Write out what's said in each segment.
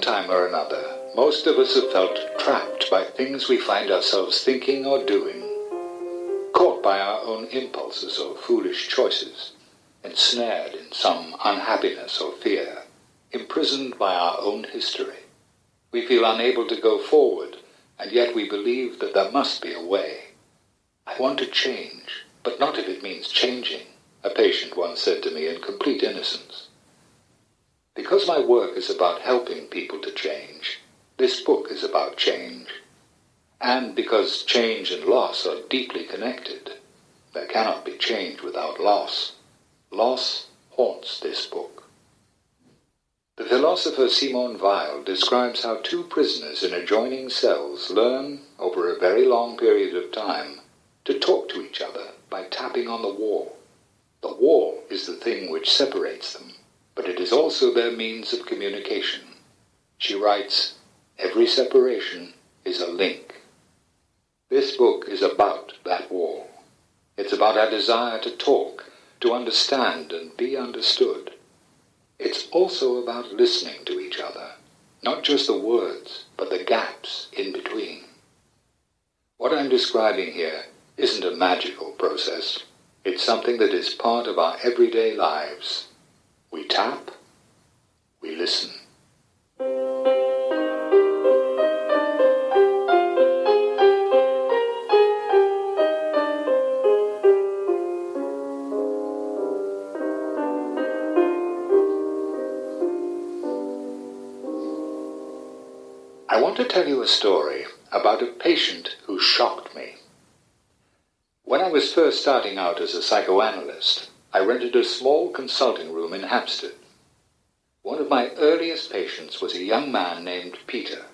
time or another, most of us have felt trapped by things we find ourselves thinking or doing, caught by our own impulses or foolish choices, ensnared in some unhappiness or fear, imprisoned by our own history. We feel unable to go forward, and yet we believe that there must be a way. I want to change, but not if it means changing, a patient once said to me in complete innocence. Because my work is about helping people to change, this book is about change. And because change and loss are deeply connected, there cannot be change without loss. Loss haunts this book. The philosopher Simone Weil describes how two prisoners in adjoining cells learn, over a very long period of time, to talk to each other by tapping on the wall. The wall is the thing which separates them, but it is also their means of communication. She writes, "Every separation is a link." This book is about that wall. It's about our desire to talk, to understand and be understood. It's also about listening to each other, not just the words, but the gaps in between. What I'm describing here isn't a magical process. It's something that is part of our everyday lives. We tap, we listen. I want to tell you a story about a patient who shocked me. When I was first starting out as a psychoanalyst, I rented a small consulting room in Hampstead. One of my earliest patients was a young man named Peter.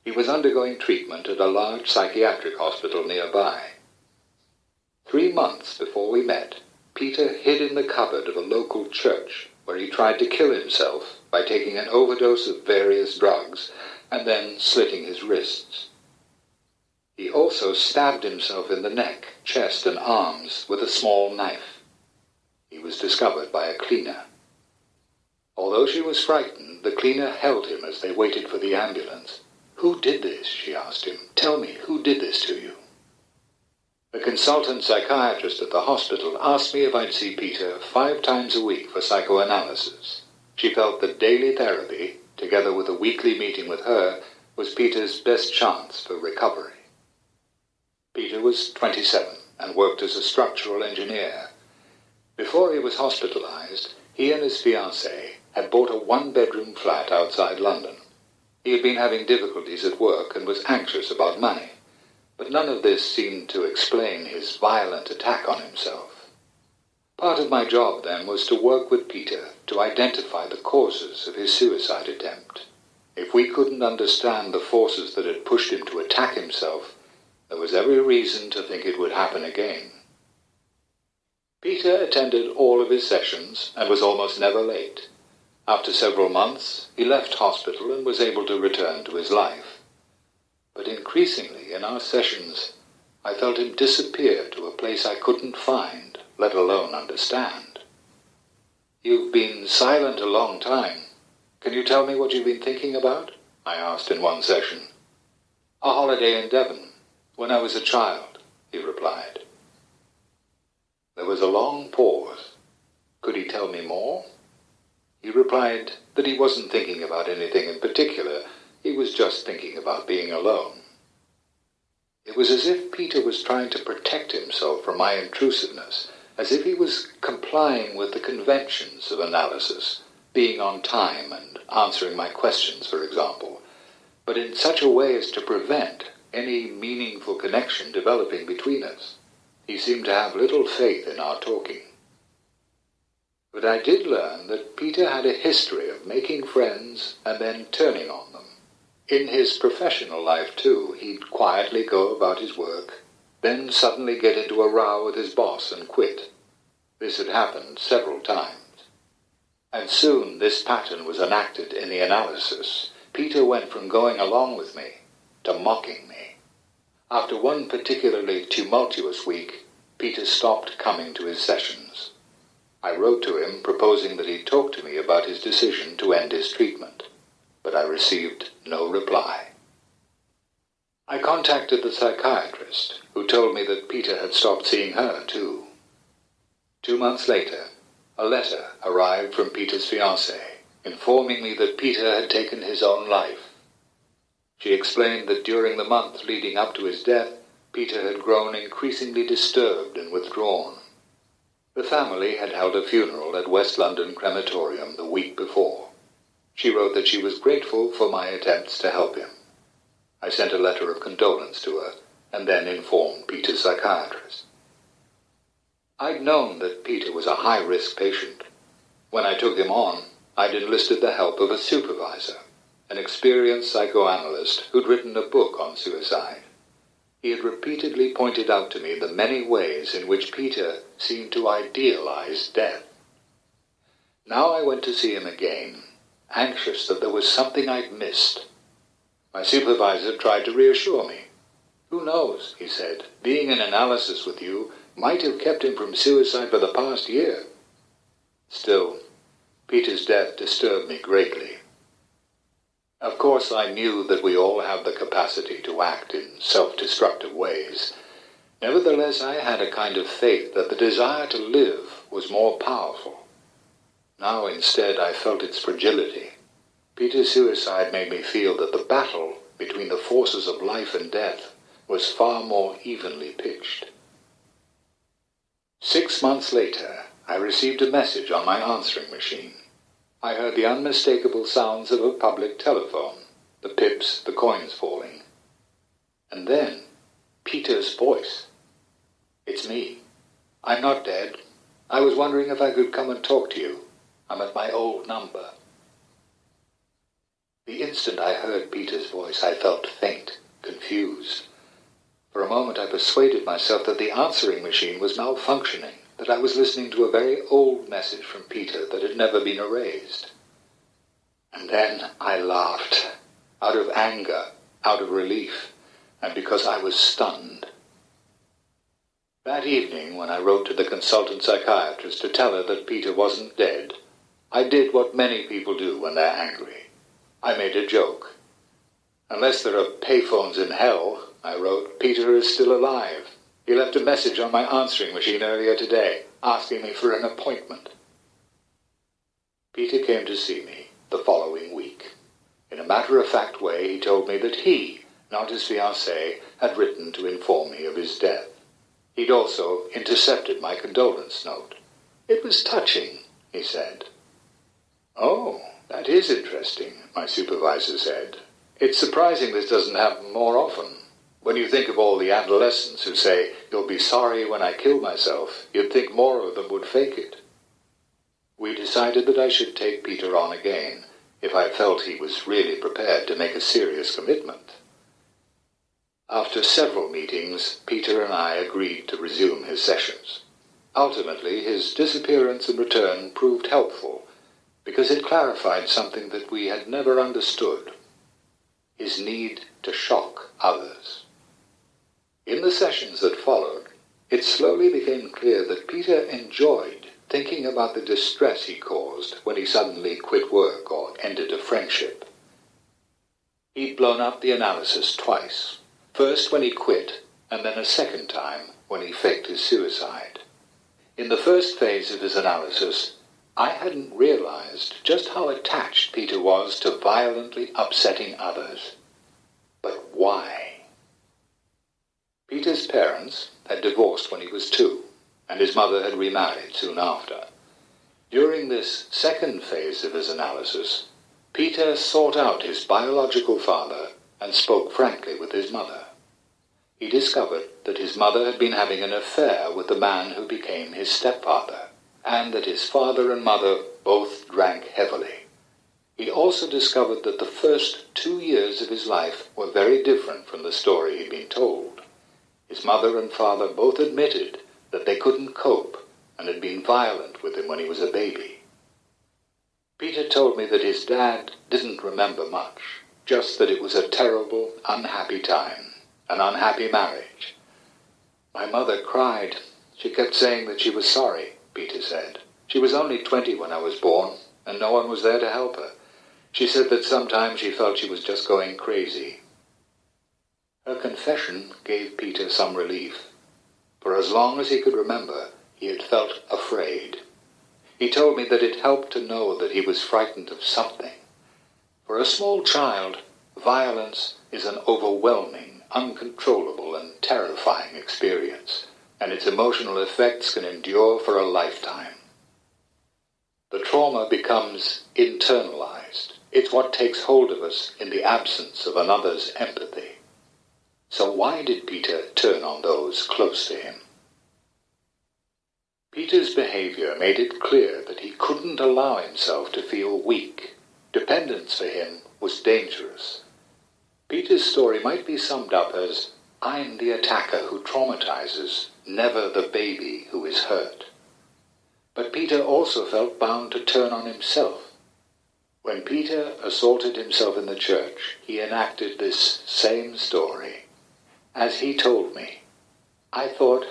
He was undergoing treatment at a large psychiatric hospital nearby. 3 months before we met, Peter hid in the cupboard of a local church where he tried to kill himself by taking an overdose of various drugs and then slitting his wrists. He also stabbed himself in the neck, chest, and arms with a small knife. He was discovered by a cleaner. Although she was frightened, the cleaner held him as they waited for the ambulance. "Who did this?" she asked him. "Tell me, who did this to you?" The consultant psychiatrist at the hospital asked me if I'd see Peter 5 times a week for psychoanalysis. She felt that daily therapy, together with a weekly meeting with her, was Peter's best chance for recovery. Peter was 27 and worked as a structural engineer. Before he was hospitalized, he and his fiancée had bought a 1-bedroom flat outside London. He had been having difficulties at work and was anxious about money, but none of this seemed to explain his violent attack on himself. Part of my job then was to work with Peter to identify the causes of his suicide attempt. If we couldn't understand the forces that had pushed him to attack himself, there was every reason to think it would happen again. Peter attended all of his sessions and was almost never late. After several months, he left hospital and was able to return to his life. But increasingly in our sessions, I felt him disappear to a place I couldn't find, let alone understand. "You've been silent a long time. Can you tell me what you've been thinking about?" I asked in one session. "A holiday in Devon, when I was a child," he replied. There was a long pause. Could he tell me more? He replied that he wasn't thinking about anything in particular. He was just thinking about being alone. It was as if Peter was trying to protect himself from my intrusiveness, as if he was complying with the conventions of analysis, being on time and answering my questions, for example, but in such a way as to prevent any meaningful connection developing between us. He seemed to have little faith in our talking. But I did learn that Peter had a history of making friends and then turning on them. In his professional life, too, he'd quietly go about his work, then suddenly get into a row with his boss and quit. This had happened several times. And soon this pattern was enacted in the analysis. Peter went from going along with me to mocking me. After one particularly tumultuous week, Peter stopped coming to his sessions. I wrote to him proposing that he talk to me about his decision to end his treatment. but I received no reply. I contacted the psychiatrist, who told me that Peter had stopped seeing her, too. 2 months later, a letter arrived from Peter's fiancée, informing me that Peter had taken his own life. She explained that during the month leading up to his death, Peter had grown increasingly disturbed and withdrawn. The family had held a funeral at West London Crematorium the week before. She wrote that she was grateful for my attempts to help him. I sent a letter of condolence to her, and then informed Peter's psychiatrist. I'd known that Peter was a high-risk patient. When I took him on, I'd enlisted the help of a supervisor, an experienced psychoanalyst who'd written a book on suicide. He had repeatedly pointed out to me the many ways in which Peter seemed to idealize death. Now I went to see him again, anxious that there was something I'd missed. My supervisor tried to reassure me. "Who knows," he said, "being in analysis with you might have kept him from suicide for the past year." Still, Peter's death disturbed me greatly. Of course, I knew that we all have the capacity to act in self-destructive ways. Nevertheless, I had a kind of faith that the desire to live was more powerful. Now, instead, I felt its fragility. Peter's suicide made me feel that the battle between the forces of life and death was far more evenly pitched. 6 months later, I received a message on my answering machine. I heard the unmistakable sounds of a public telephone, the pips, the coins falling. And then, Peter's voice. "It's me. I'm not dead. I was wondering if I could come and talk to you. I'm at my old number." The instant I heard Peter's voice, I felt faint, confused. For a moment I persuaded myself that the answering machine was malfunctioning, that I was listening to a very old message from Peter that had never been erased. And then I laughed, out of anger, out of relief, and because I was stunned. That evening, when I wrote to the consultant psychiatrist to tell her that Peter wasn't dead, I did what many people do when they're angry. I made a joke. "Unless there are payphones in hell," I wrote, "Peter is still alive. He left a message on my answering machine earlier today, asking me for an appointment." Peter came to see me the following week. In a matter-of-fact way, he told me that he, not his fiancée, had written to inform me of his death. He'd also intercepted my condolence note. "It was touching," he said. "Oh, that is interesting," my supervisor said. "It's surprising this doesn't happen more often. When you think of all the adolescents who say, 'You'll be sorry when I kill myself,' you'd think more of them would fake it." We decided that I should take Peter on again if I felt he was really prepared to make a serious commitment. After several meetings, Peter and I agreed to resume his sessions. Ultimately, his disappearance and return proved helpful because it clarified something that we had never understood: his need to shock others. In the sessions that followed, it slowly became clear that Peter enjoyed thinking about the distress he caused when he suddenly quit work or ended a friendship. He'd blown up the analysis twice, first when he quit, and then a second time when he faked his suicide. In the first phase of his analysis, I hadn't realized just how attached Peter was to violently upsetting others. But why? Peter's parents had divorced when he was 2, and his mother had remarried soon after. During this second phase of his analysis, Peter sought out his biological father and spoke frankly with his mother. He discovered that his mother had been having an affair with the man who became his stepfather, and that his father and mother both drank heavily. He also discovered that the first 2 years of his life were very different from the story he'd been told. His mother and father both admitted that they couldn't cope and had been violent with him when he was a baby. Peter told me that his dad didn't remember much, just that it was a terrible, unhappy time, an unhappy marriage. My mother cried. She kept saying that she was sorry, Peter said. She was only 20 when I was born, and no one was there to help her. She said that sometimes she felt she was just going crazy. Her confession gave Peter some relief. For as long as he could remember, he had felt afraid. He told me that it helped to know that he was frightened of something. For a small child, violence is an overwhelming, uncontrollable, and terrifying experience, and its emotional effects can endure for a lifetime. The trauma becomes internalized. It's what takes hold of us in the absence of another's empathy. So why did Peter turn on those close to him? Peter's behavior made it clear that he couldn't allow himself to feel weak. Dependence for him was dangerous. Peter's story might be summed up as, "I'm the attacker who traumatizes, never the baby who is hurt." But Peter also felt bound to turn on himself. When Peter assaulted himself in the church, he enacted this same story. As he told me, "I thought,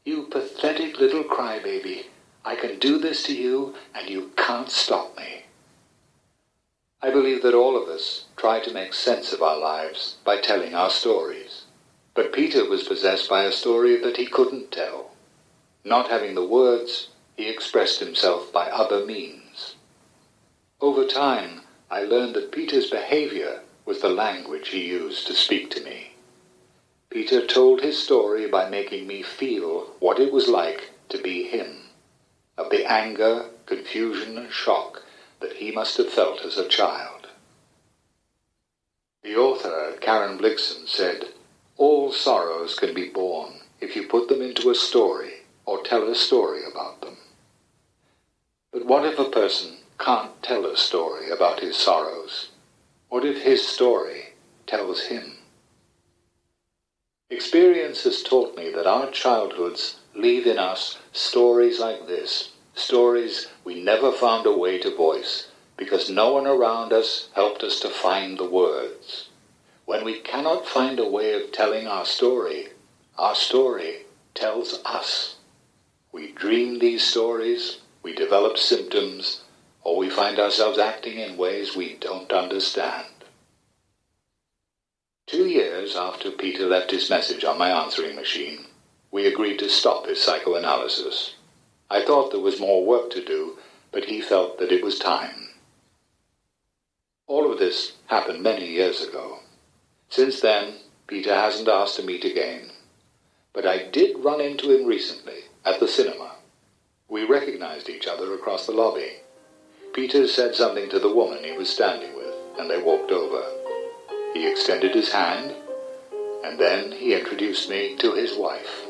you pathetic little crybaby, I can do this to you and you can't stop me." I believe that all of us try to make sense of our lives by telling our stories. But Peter was possessed by a story that he couldn't tell. Not having the words, he expressed himself by other means. Over time, I learned that Peter's behavior was the language he used to speak to me. Peter told his story by making me feel what it was like to be him, of the anger, confusion, and shock that he must have felt as a child. The author, Karen Blixen, said, "All sorrows can be born if you put them into a story or tell a story about them." But what if a person can't tell a story about his sorrows? What if his story tells him? Experience has taught me that our childhoods leave in us stories like this, stories we never found a way to voice, because no one around us helped us to find the words. When we cannot find a way of telling our story tells us. We dream these stories, we develop symptoms, or we find ourselves acting in ways we don't understand. 2 years after Peter left his message on my answering machine, we agreed to stop his psychoanalysis. I thought there was more work to do, but he felt that it was time. All of this happened many years ago. Since then, Peter hasn't asked to meet again. But I did run into him recently at the cinema. We recognized each other across the lobby. Peter said something to the woman he was standing with, and they walked over. He extended his hand, and then he introduced me to his wife.